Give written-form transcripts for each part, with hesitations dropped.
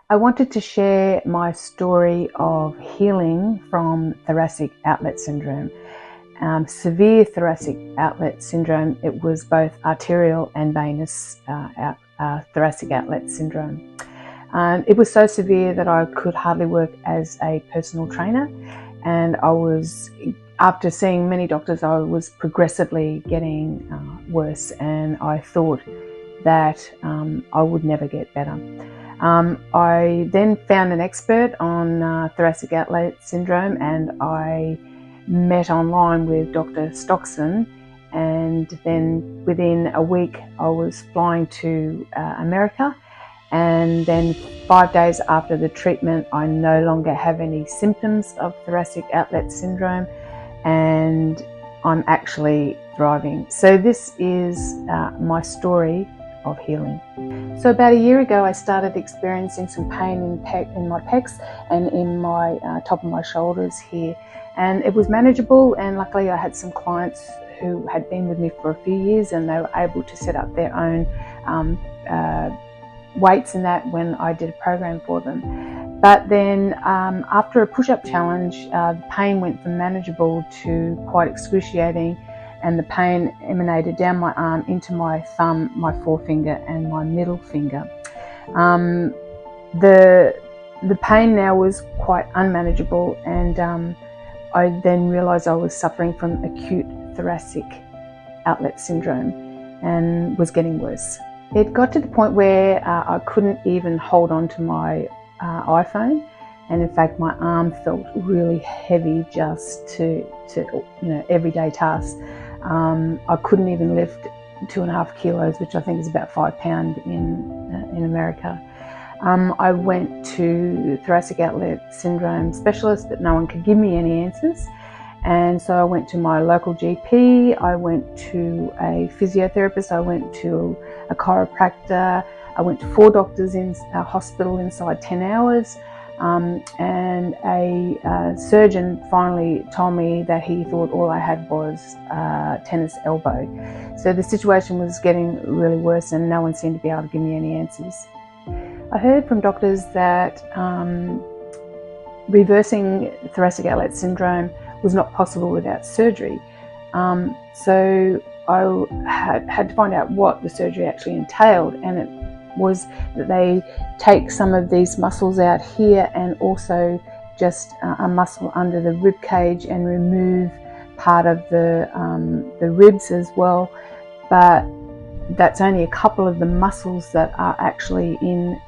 I wanted to share my story of healing from thoracic outlet syndrome. Severe thoracic outlet syndrome, it was both arterial and venous thoracic outlet syndrome. It was so severe that I could hardly work as a personal trainer, and after seeing many doctors, I was progressively getting worse, and I thought that I would never get better. I then found an expert on thoracic outlet syndrome, and I met online with Dr. Stockson, and then within a week I was flying to America, and then 5 days after the treatment I no longer have any symptoms of thoracic outlet syndrome, and I'm actually thriving. So this is my story of healing. So about a year ago I started experiencing some pain in my pecs and in my top of my shoulders here, and it was manageable, and luckily I had some clients who had been with me for a few years, and they were able to set up their own weights and that when I did a program for them. But then after a push-up challenge, the pain went from manageable to quite excruciating, and the pain emanated down my arm into my thumb, my forefinger and my middle finger. The pain now was quite unmanageable, and I then realised I was suffering from acute thoracic outlet syndrome and was getting worse. It got to the point where I couldn't even hold on to my iPhone, and in fact my arm felt really heavy just to everyday tasks. I couldn't even lift 2.5 kilos, which I think is about 5 pounds in America. I went to thoracic outlet syndrome specialist, but no one could give me any answers. And so I went to my local GP, I went to a physiotherapist, I went to a chiropractor, I went to 4 doctors in a hospital inside 10 hours. And a surgeon finally told me that he thought all I had was tennis elbow. So the situation was getting really worse, and no one seemed to be able to give me any answers. I heard from doctors that reversing thoracic outlet syndrome was not possible without surgery. So I had to find out what the surgery actually entailed, and it was that they take some of these muscles out here and also just a muscle under the rib cage and remove part of the ribs as well. But that's only a couple of the muscles that are actually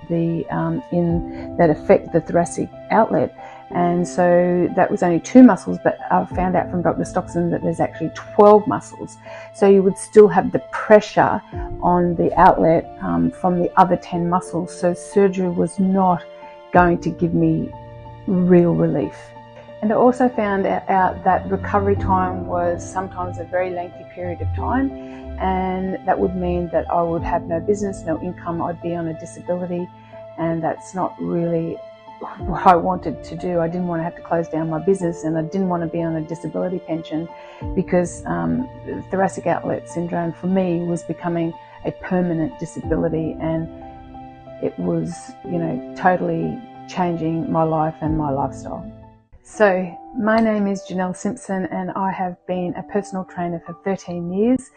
that affect the thoracic outlet. And so that was only 2 muscles, but I found out from Dr. Stockson that there's actually 12 muscles. So you would still have the pressure on the outlet from the other 10 muscles. So surgery was not going to give me real relief. And I also found out that recovery time was sometimes a very lengthy period of time, and that would mean that I would have no business, no income, I'd be on a disability, and that's not really what I wanted to do. I didn't want to have to close down my business, and I didn't want to be on a disability pension, because thoracic outlet syndrome for me was becoming a permanent disability, and it was, totally changing my life and my lifestyle. So my name is Janelle Simpson, and I have been a personal trainer for 13 years.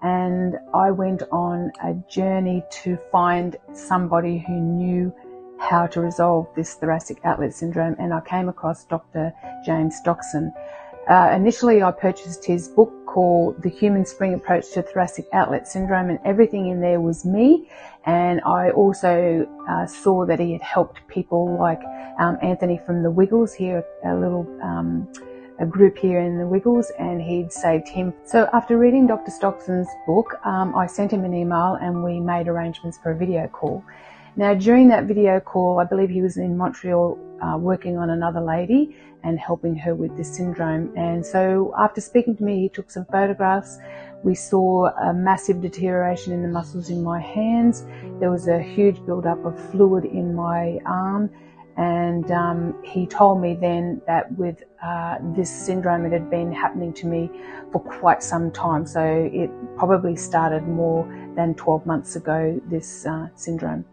And I went on a journey to find somebody who knew how to resolve this thoracic outlet syndrome, and I came across Dr. James Stockson. Initially I purchased his book called The Human Spring Approach to Thoracic Outlet Syndrome, and everything in there was me. And I also saw that he had helped people like Anthony from the Wiggles here, a group here in the Wiggles, and he'd saved him. So after reading Dr. Stockson's book, I sent him an email and we made arrangements for a video call. Now during that video call, I believe he was in Montreal working on another lady and helping her with this syndrome. And so after speaking to me, he took some photographs. We saw a massive deterioration in the muscles in my hands. There was a huge buildup of fluid in my arm. And he told me then that with this syndrome, it had been happening to me for quite some time. So it probably started more than 12 months ago, this syndrome.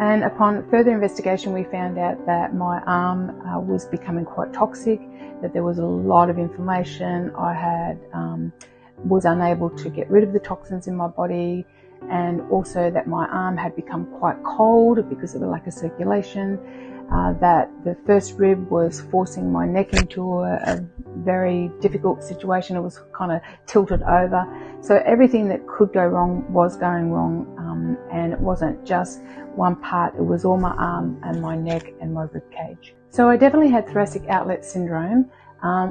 And upon further investigation, we found out that my arm was becoming quite toxic, that there was a lot of inflammation. I had was unable to get rid of the toxins in my body, and also that my arm had become quite cold because of the lack of circulation. That the first rib was forcing my neck into a very difficult situation. It was kind of tilted over. So everything that could go wrong was going wrong, and it wasn't just one part, it was all my arm and my neck and my rib cage. So I definitely had thoracic outlet syndrome,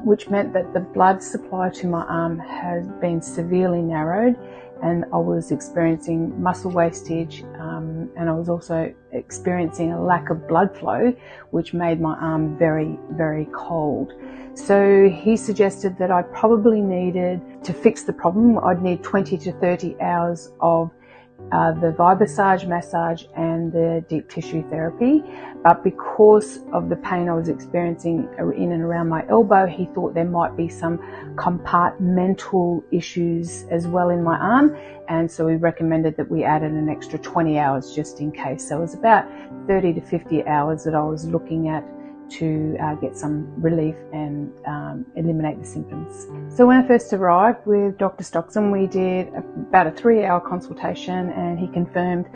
which meant that the blood supply to my arm had been severely narrowed, and I was experiencing muscle wastage, and I was also experiencing a lack of blood flow, which made my arm very, very cold. So he suggested that I probably needed to fix the problem. I'd need 20 to 30 hours of the vibromassage, massage and the deep tissue therapy. But because of the pain I was experiencing in and around my elbow, he thought there might be some compartmental issues as well in my arm, and so he recommended that we added an extra 20 hours just in case. So it was about 30 to 50 hours that I was looking at to get some relief and eliminate the symptoms. So when I first arrived with Dr. Stockson, we did about a 3-hour consultation, and he confirmed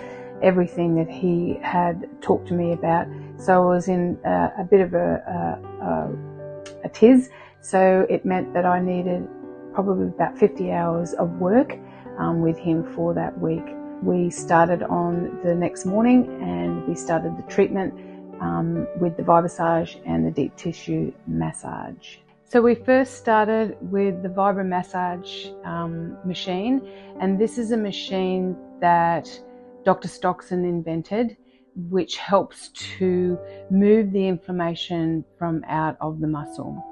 everything that he had talked to me about. So I was in a bit of a tiz. So it meant that I needed probably about 50 hours of work with him for that week. We started on the next morning, and we started the treatment with the vibromassage and the deep tissue massage. So we first started with the vibromassage machine, and this is a machine that Dr. Stockson invented, which helps to move the inflammation from out of the muscle.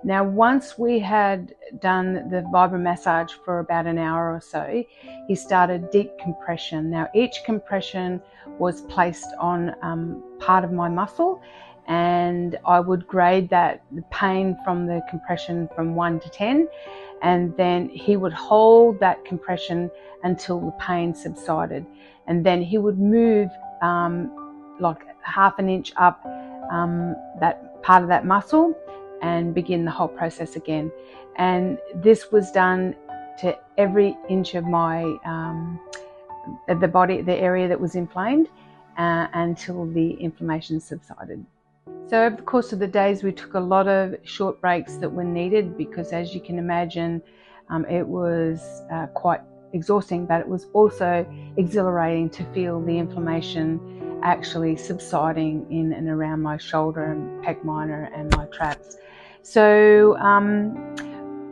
Now, once we had done the vibromassage for about an hour or so, he started deep compression. Now, each compression was placed on part of my muscle, and I would grade the pain from the compression from 1 to 10, and then he would hold that compression until the pain subsided, and then he would move like half an inch up that part of that muscle and begin the whole process again. And this was done to every inch of my the body, the area that was inflamed, until the inflammation subsided. So over the course of the days, we took a lot of short breaks that were needed, because as you can imagine, it was quite exhausting, but it was also exhilarating to feel the inflammation actually subsiding in and around my shoulder and pec minor and my traps. So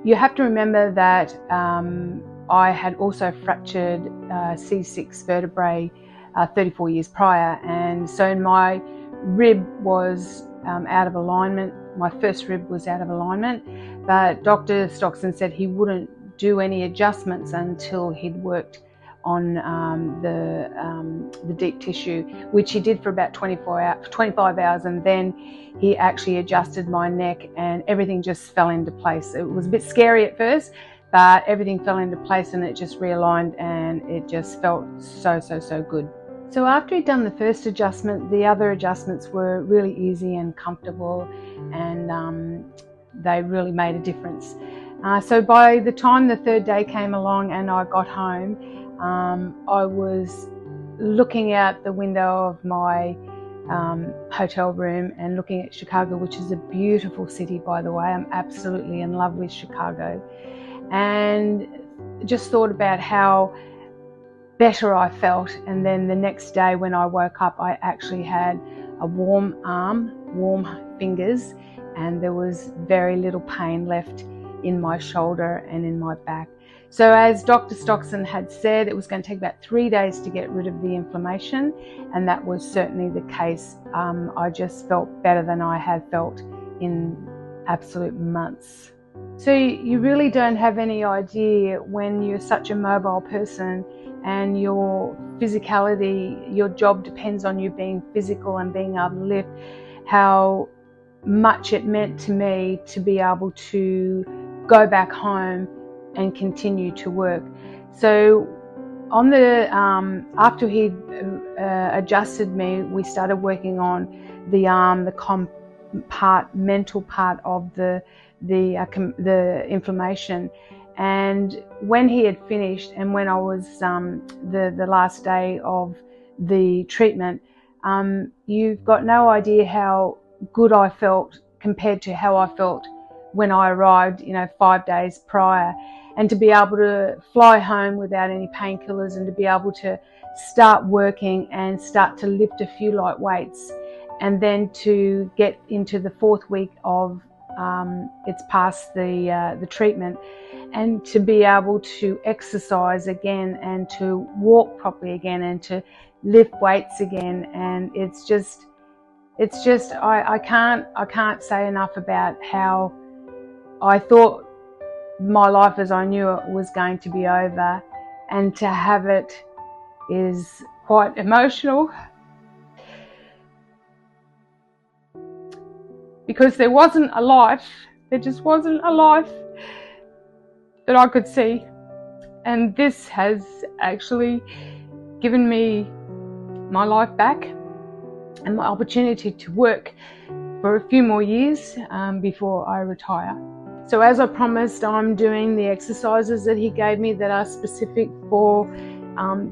you have to remember that I had also fractured C6 vertebrae 34 years prior, and so my rib was out of alignment. My first rib was out of alignment, but Dr. Stockson said he wouldn't do any adjustments until he'd worked on the deep tissue, which he did for about 25 hours, and then he actually adjusted my neck, and everything just fell into place. It was a bit scary at first, but everything fell into place, and it just realigned, and it just felt so good. So after he'd done the first adjustment, the other adjustments were really easy and comfortable, and they really made a difference. So by the time the third day came along and I got home, I was looking out the window of my hotel room and looking at Chicago, which is a beautiful city, by the way. I'm absolutely in love with Chicago, and just thought about how better I felt. And then the next day when I woke up, I actually had a warm arm, warm fingers, and there was very little pain left in my shoulder and in my back. So as Dr. Stockson had said, it was going to take about 3 days to get rid of the inflammation, and that was certainly the case. I just felt better than I had felt in absolute months. So you really don't have any idea, when you're such a mobile person and your physicality, your job depends on you being physical and being able to lift, how much it meant to me to be able to go back home and continue to work. So on the after he'd adjusted me, we started working on the arm, the compartmental part of the inflammation. And when he had finished, and when I was the last day of the treatment, you've got no idea how good I felt compared to how I felt when I arrived, 5 days prior. And to be able to fly home without any painkillers, and to be able to start working and start to lift a few light weights, and then to get into the 4th week of it's past the treatment, and to be able to exercise again, and to walk properly again, and to lift weights again. And it's just I can't say enough about how I thought my life as I knew it was going to be over, and to have it is quite emotional, because there wasn't a life, there just wasn't a life that I could see. And this has actually given me my life back and my opportunity to work for a few more years before I retire. So as I promised, I'm doing the exercises that he gave me that are specific for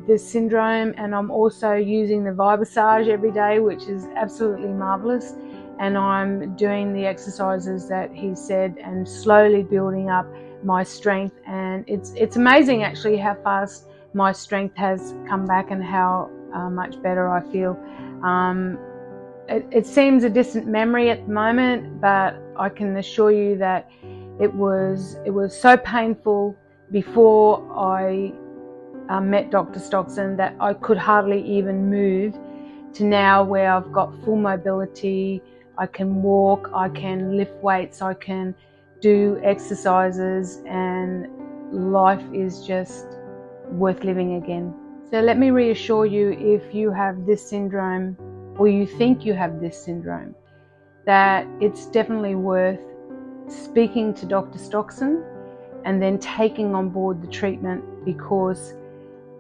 this syndrome, and I'm also using the Vibassage every day, which is absolutely marvelous. And I'm doing the exercises that he said, and slowly building up my strength. And it's amazing actually how fast my strength has come back, and how much better I feel. It seems a distant memory at the moment, but I can assure you that it was so painful before I met Dr. Stockson that I could hardly even move, to now where I've got full mobility. I can walk, I can lift weights, I can do exercises, and life is just worth living again. So let me reassure you, if you have this syndrome, or you think you have this syndrome, that it's definitely worth speaking to Dr. Stockson and then taking on board the treatment, because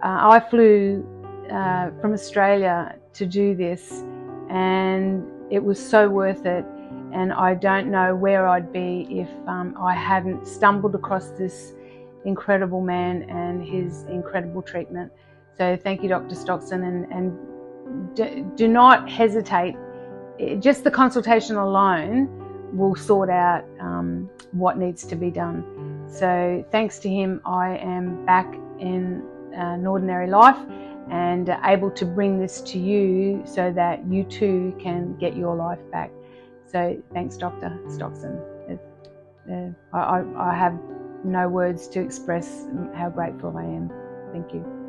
I flew from Australia to do this, and it was so worth it. And I don't know where I'd be if I hadn't stumbled across this incredible man and his incredible treatment. So thank you, Dr. Stockson, and do not hesitate. Just the consultation alone will sort out what needs to be done. So thanks to him, I am back in an ordinary life, and able to bring this to you so that you too can get your life back. So thanks, Dr. Stockson. I have no words to express how grateful I am. Thank you.